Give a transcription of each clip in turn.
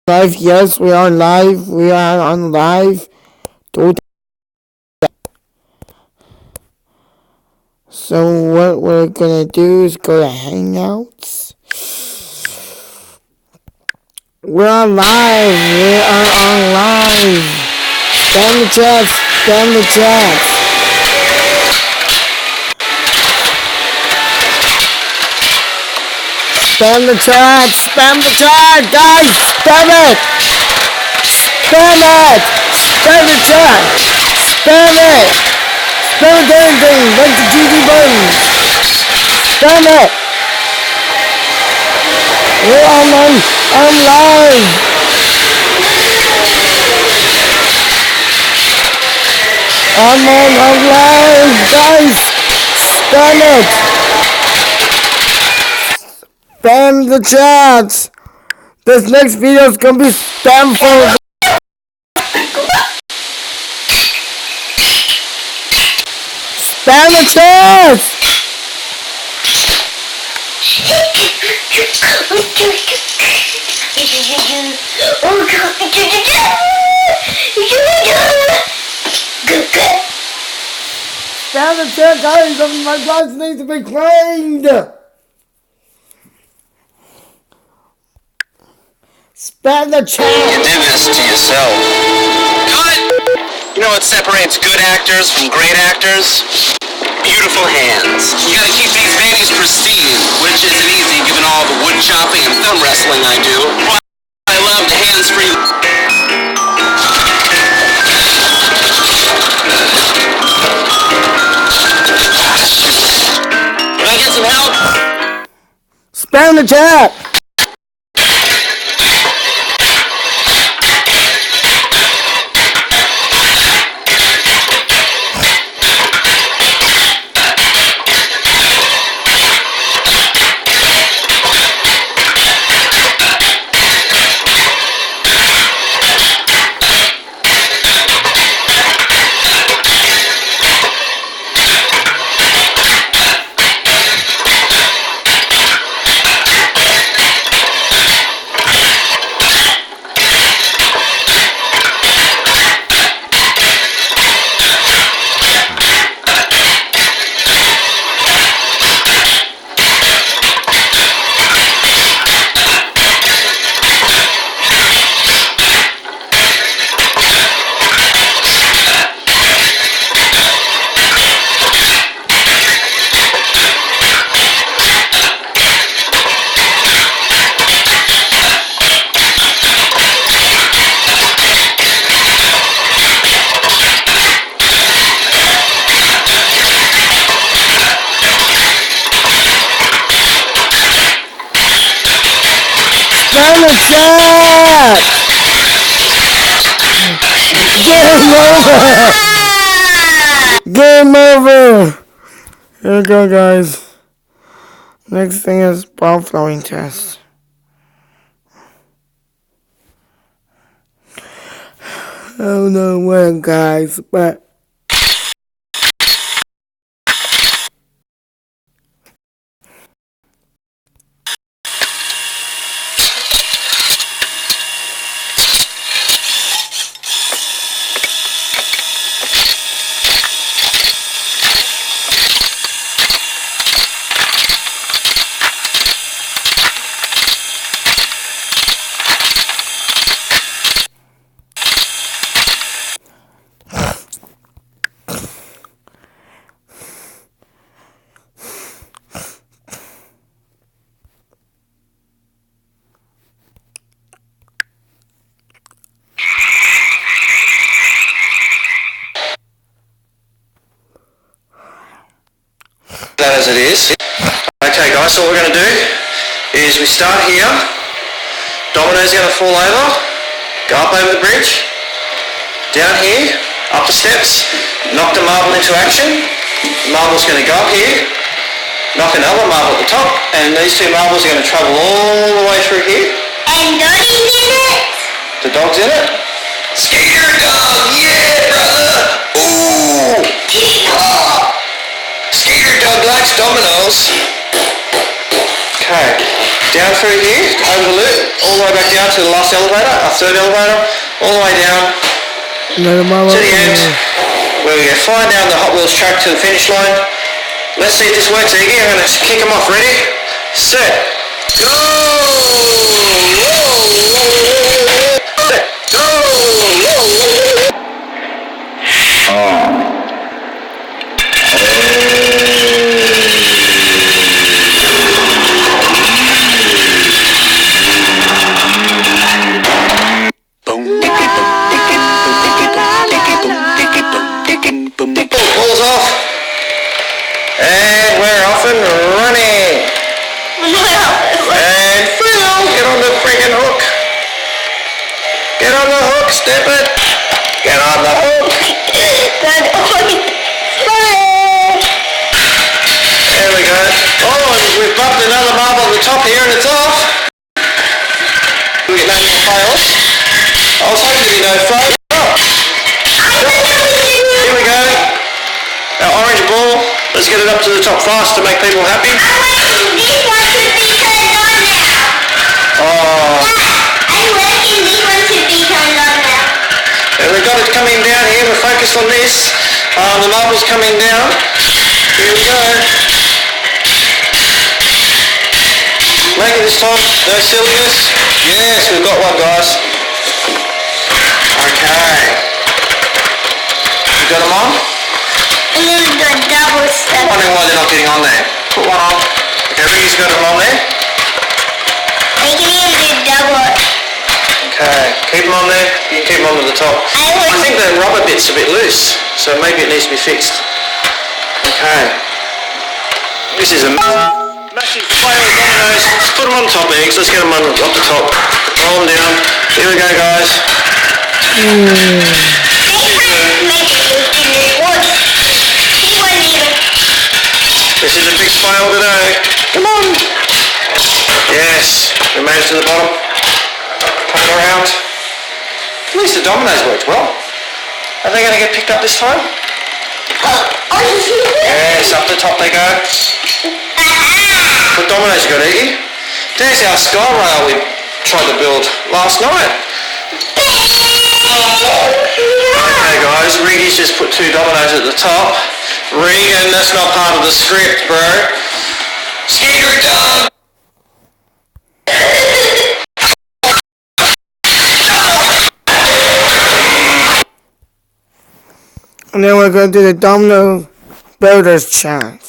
Live, yes, we are live. We are on live. So what we're gonna do is go to Hangouts. We're on live. We are on live. Spam the chat. Spam the chat. Spam the chat. Spam the chat, guys. Spam it. Spam it. Spam the chat. Spam it. Spam the damn thing. Like the GG button. Spam it. We're on live. I'm live, guys. Spam it. Spam the chat. This next video is gonna be spam for. Spam the chat. Spam the chat, guys. My guys need to be cleaned. Spam the chat. You did this to yourself. Cut! You know what separates good actors from great actors? Beautiful hands. You gotta keep these babies pristine, which isn't easy given all the wood chopping and thumb wrestling I do. I love the hands-free. Can I get some help? Spam the chat. Spam the chat! Game over! Game over! Here we go, guys. Next thing is ball flowing test. I don't know when, guys, but that as it is. Okay guys, so what we're going to do is we start here, Domino's going to fall over, go up over the bridge, down here, up the steps, knock the marble into action, the marble's going to go up here, knock another marble at the top, and these two marbles are going to travel all the way through here. And Doggy's in it! The dog's in it? Skater dog, yeah brother! Ooh! Skater dog likes dominoes. Okay, Down through here, over the loop, all the way back down to the last elevator, our third elevator, all the way down to the end, where we go flying down the Hot Wheels track to the finish line. Let's see if this works, Iggy. I'm going to kick them off. Ready, set, go! Set, go! Balls off. And we're off and running. And Phil, get on the friggin' hook. Get on the hook, step it. Get on the hook. There we go. Oh, and we've bumped another marble on the top here and it's off. We get no more fails. I was hoping there'd be no fails. Here we go. Our orange ball. Let's get it up to the top fast to make people happy. This one should be turned on now. Oh. I'm working. This one should be turned on now. And we've got it coming down here. We're focused on this. The marble's coming down. Here we go. Make it this time. No silliness. Yes, we've got one, guys. Okay. You got them on? I'm going to do a double step. I'm wondering why they're not getting on there. Put one on. Okay, Ricky's got them on there. I can even do double. Okay, keep them on there. You can keep them on to the top. I think the rubber bit's a bit loose, so maybe it needs to be fixed. Okay. This is a massive flail of dominoes. Let's put them on top, eggs. Let's get them on the top. Roll them down. Here we go, guys. This is a big fail today. Come on. Yes, we made it to the bottom. Come around. At least the dominoes worked well. Are they going to get picked up this time? Yes, up the top they go. What dominoes you got, Iggy? There's our sky rail we tried to build last night. Okay guys, Riggy's just put 2 dominoes at the top. Regan, that's not part of the script, bro. Skeeter done! And then we're going to do the Domino Builders Challenge.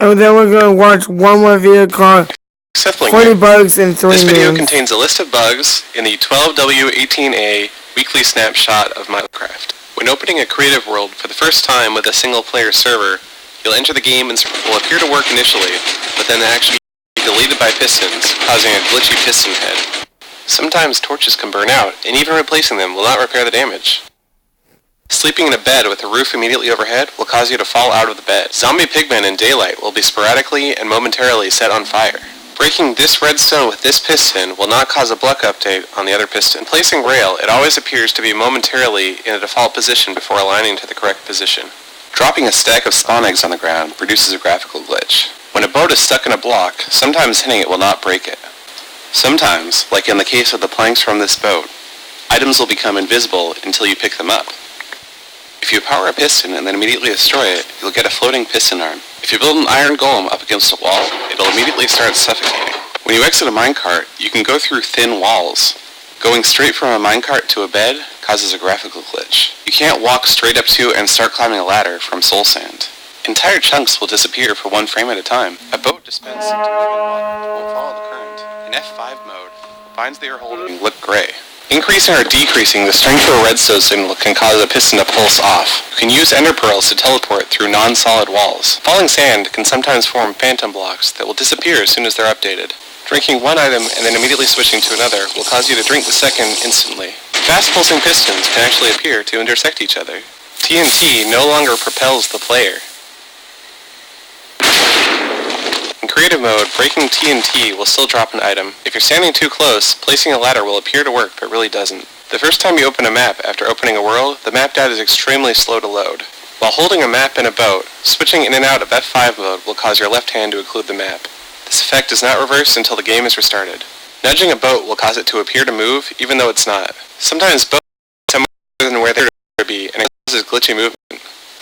And then we're going to watch one more video called Sethling 40 here. bugs and 3 This video moons. contains a list of bugs in the 12W18A weekly snapshot of Minecraft. When opening a creative world for the first time with a single player server, you'll enter the game and will appear to work initially, but then actually be deleted by pistons, causing a glitchy piston head. Sometimes torches can burn out, and even replacing them will not repair the damage. Sleeping in a bed with a roof immediately overhead will cause you to fall out of the bed. Zombie pigmen in daylight will be sporadically and momentarily set on fire. Breaking this redstone with this piston will not cause a block update on the other piston. Placing rail, it always appears to be momentarily in a default position before aligning to the correct position. Dropping a stack of spawn eggs on the ground produces a graphical glitch. When a boat is stuck in a block, sometimes hitting it will not break it. Sometimes, like in the case of the planks from this boat, items will become invisible until you pick them up. If you power a piston and then immediately destroy it, you'll get a floating piston arm. If you build an iron golem up against a wall, it'll immediately start suffocating. When you exit a minecart, you can go through thin walls. Going straight from a minecart to a bed causes a graphical glitch. You can't walk straight up to and start climbing a ladder from soul sand. Entire chunks will disappear for 1 frame at a time. A boat dispensed into moving water won't follow the current. In F5 mode, vines they are holding look gray. Increasing or decreasing the strength of a redstone signal can cause a piston to pulse off. You can use ender pearls to teleport through non-solid walls. Falling sand can sometimes form phantom blocks that will disappear as soon as they're updated. Drinking one item and then immediately switching to another will cause you to drink the second instantly. Fast pulsing pistons can actually appear to intersect each other. TNT no longer propels the player. In creative mode, breaking TNT will still drop an item. If you're standing too close, placing a ladder will appear to work, but really doesn't. The first time you open a map after opening a world, the map data is extremely slow to load. While holding a map in a boat, switching in and out of F5 mode will cause your left hand to include the map. This effect is not reversed until the game is restarted. Nudging a boat will cause it to appear to move, even though it's not. Sometimes boats are somewhere than where they're to be, and it causes glitchy movement.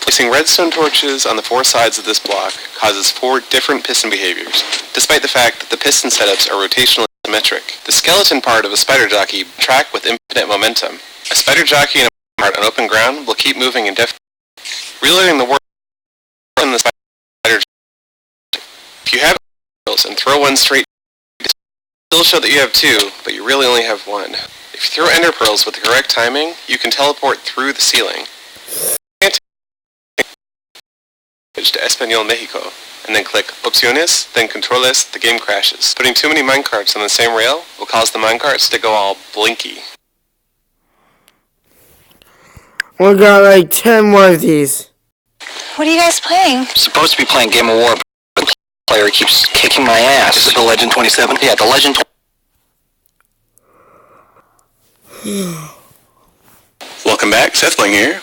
Placing redstone torches on the 4 sides of this block causes 4 different piston behaviors, despite the fact that the piston setups are rotationally symmetric. The skeleton part of a spider jockey will track with infinite momentum. A spider jockey in a part on open ground will keep moving indefinitely, reloading the world in the spider jockey. If you have and throw one straight, it will still show that you have 2, but you really only have 1. If you throw ender pearls with the correct timing, you can teleport through the ceiling to Español Mexico, and then click Opciones, then Controles, the game crashes. Putting too many minecarts on the same rail will cause the minecarts to go all blinky. We got like 10 more of these. What are you guys playing? Supposed to be playing Game of War, but the player keeps kicking my ass. Is it the Legend 27? Yeah, the Legend. Welcome back, Sethling here.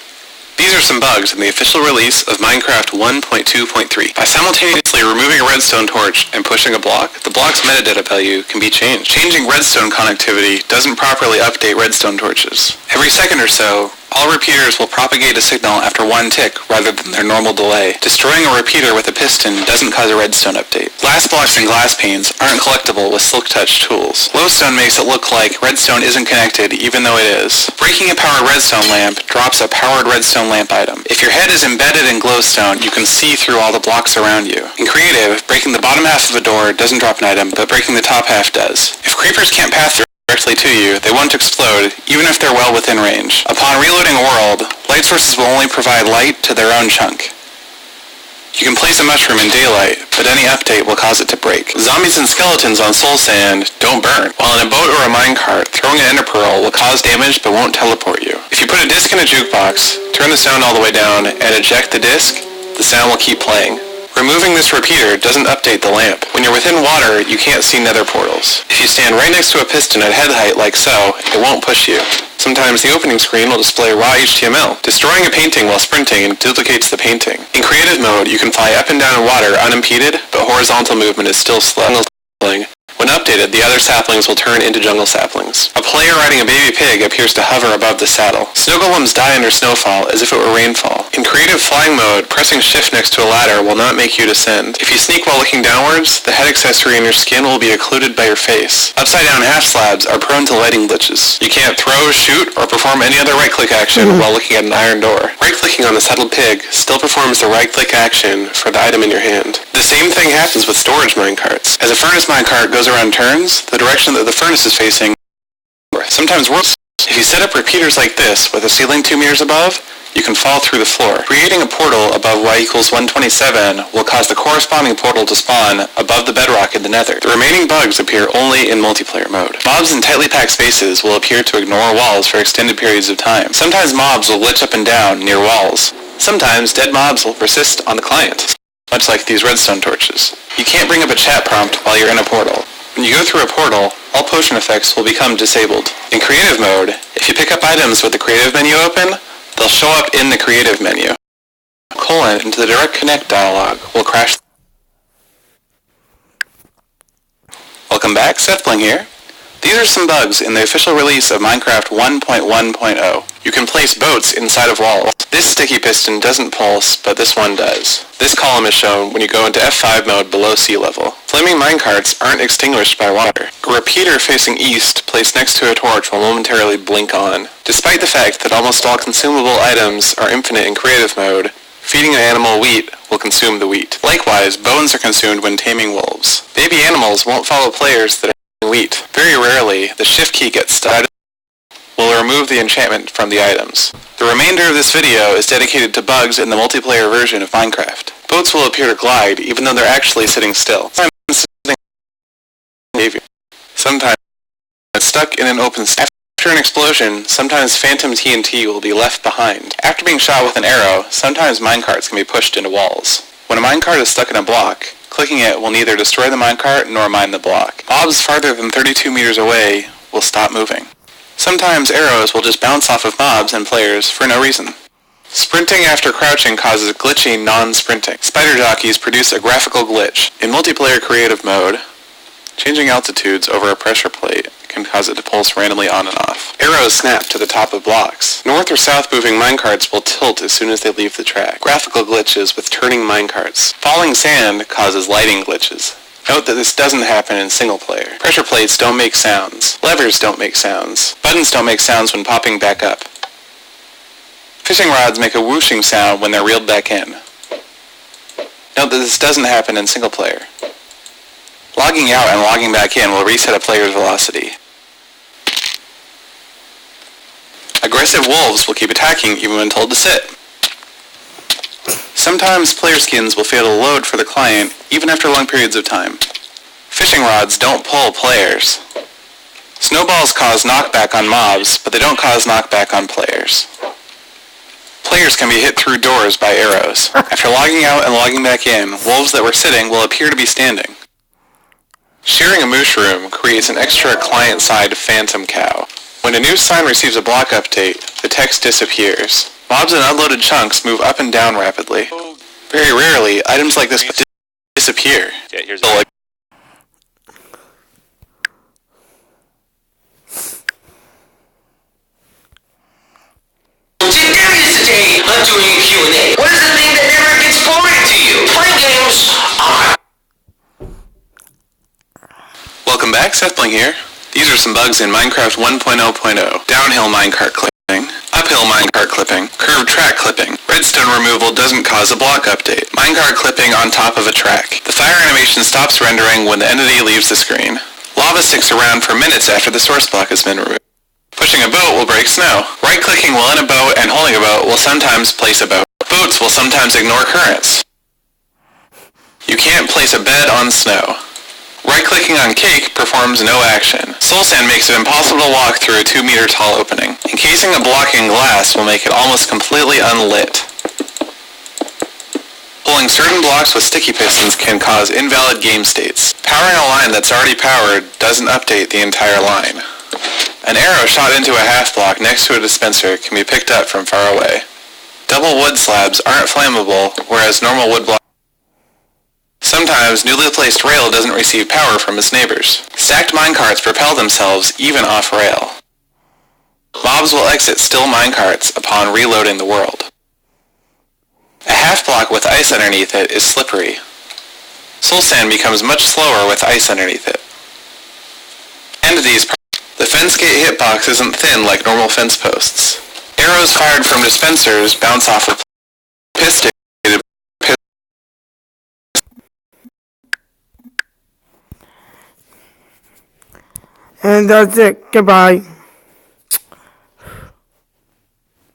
These are some bugs in the official release of Minecraft 1.2.3. By simultaneously removing a redstone torch and pushing a block, the block's metadata value can be changed. Changing redstone connectivity doesn't properly update redstone torches. Every second or so, all repeaters will propagate a signal after 1 tick rather than their normal delay. Destroying a repeater with a piston doesn't cause a redstone update. Glass blocks and glass panes aren't collectible with Silk Touch tools. Glowstone makes it look like redstone isn't connected even though it is. Breaking a powered redstone lamp drops a powered redstone lamp item. If your head is embedded in glowstone, you can see through all the blocks around you. In creative, breaking the bottom half of a door doesn't drop an item, but breaking the top half does. If creepers can't pass through directly to you, they won't explode, even if they're well within range. Upon reloading a world, light sources will only provide light to their own chunk. You can place a mushroom in daylight, but any update will cause it to break. Zombies and skeletons on soul sand don't burn. While in a boat or a minecart, throwing an ender pearl will cause damage but won't teleport you. If you put a disc in a jukebox, turn the sound all the way down, and eject the disc, the sound will keep playing. Removing this repeater doesn't update the lamp. When you're within water, you can't see nether portals. If you stand right next to a piston at head height like so, it won't push you. Sometimes the opening screen will display raw HTML. Destroying a painting while sprinting duplicates the painting. In creative mode, you can fly up and down in water unimpeded, but horizontal movement is still slow. When updated, the other saplings will turn into jungle saplings. A player riding a baby pig appears to hover above the saddle. Snow golems die under snowfall as if it were rainfall. In creative flying mode, pressing shift next to a ladder will not make you descend. If you sneak while looking downwards, the head accessory in your skin will be occluded by your face. Upside down half slabs are prone to lighting glitches. You can't throw, shoot, or perform any other right-click action while looking at an iron door. Right-clicking on the saddled pig still performs the right-click action for the item in your hand. The same thing happens with storage minecarts. As a furnace minecart goes run turns, the direction that the furnace is facing sometimes works. If you set up repeaters like this with a ceiling 2 meters above, you can fall through the floor. Creating a portal above y equals 127 will cause the corresponding portal to spawn above the bedrock in the nether. The remaining bugs appear only in multiplayer mode. Mobs in tightly packed spaces will appear to ignore walls for extended periods of time. Sometimes mobs will glitch up and down near walls. Sometimes dead mobs will persist on the client, much like these redstone torches. You can't bring up a chat prompt while you're in a portal. When you go through a portal, all potion effects will become disabled. In creative mode, if you pick up items with the creative menu open, they'll show up in the creative menu. Into the direct connect dialog will crash. Welcome back, Sethbling here. These are some bugs in the official release of Minecraft 1.1.0. You can place boats inside of walls. This sticky piston doesn't pulse, but this one does. This column is shown when you go into F5 mode below sea level. Flaming minecarts aren't extinguished by water. A repeater facing east placed next to a torch will momentarily blink on. Despite the fact that almost all consumable items are infinite in creative mode, feeding an animal wheat will consume the wheat. Likewise, bones are consumed when taming wolves. Baby animals won't follow players that are wheat. Very rarely, the shift key gets stuck. Will remove the enchantment from the items. The remainder of this video is dedicated to bugs in the multiplayer version of Minecraft. Boats will appear to glide even though they're actually sitting still. Sometimes stuck in an open space. After an explosion, sometimes phantom TNT will be left behind. After being shot with an arrow, sometimes minecarts can be pushed into walls. When a minecart is stuck in a block, clicking it will neither destroy the minecart nor mine the block. Mobs farther than 32 meters away will stop moving. Sometimes arrows will just bounce off of mobs and players for no reason. Sprinting after crouching causes glitchy non-sprinting. Spider jockeys produce a graphical glitch. In multiplayer creative mode, changing altitudes over a pressure plate can cause it to pulse randomly on and off. Arrows snap to the top of blocks. North or south moving minecarts will tilt as soon as they leave the track. Graphical glitches with turning minecarts. Falling sand causes lighting glitches. Note that this doesn't happen in single player. Pressure plates don't make sounds. Levers don't make sounds. Buttons don't make sounds when popping back up. Fishing rods make a whooshing sound when they're reeled back in. Note that this doesn't happen in single player. Logging out and logging back in will reset a player's velocity. Aggressive wolves will keep attacking even when told to sit. Sometimes player skins will fail to load for the client even after long periods of time. Fishing rods don't pull players. Snowballs cause knockback on mobs, but they don't cause knockback on players. Players can be hit through doors by arrows. After logging out and logging back in, wolves that were sitting will appear to be standing. Sharing a mushroom creates an extra client-side phantom cow. When a new sign receives a block update, the text disappears. Mobs in unloaded chunks move up and down rapidly. Very rarely, items like this disappear. Yeah, here's Today, I'm doing a Q&A. What is the thing that never gets boring to you? Playing games. Welcome back, Sethbling here. These are some bugs in Minecraft 1.0.0. Downhill minecart clipping, uphill minecart clipping, curved track clipping. Redstone removal doesn't cause a block update. Minecart clipping on top of a track. The fire animation stops rendering when the entity leaves the screen. Lava sticks around for minutes after the source block has been removed. Pushing a boat will break snow. Right-clicking while in a boat and holding a boat will sometimes place a boat. Boats will sometimes ignore currents. You can't place a bed on snow. Right-clicking on cake performs no action. Soul sand makes it impossible to walk through a 2-meter tall opening. Encasing a block in glass will make it almost completely unlit. Pulling certain blocks with sticky pistons can cause invalid game states. Powering a line that's already powered doesn't update the entire line. An arrow shot into a half block next to a dispenser can be picked up from far away. Double wood slabs aren't flammable, whereas normal wood blocks. Sometimes newly placed rail doesn't receive power from its neighbors. Stacked minecarts propel themselves even off-rail. Mobs will exit still minecarts upon reloading the world. A half block with ice underneath it is slippery. Soul sand becomes much slower with ice underneath it. And the fence gate hitbox isn't thin like normal fence posts. Arrows fired from dispensers bounce off of pistons. And that's it. Goodbye.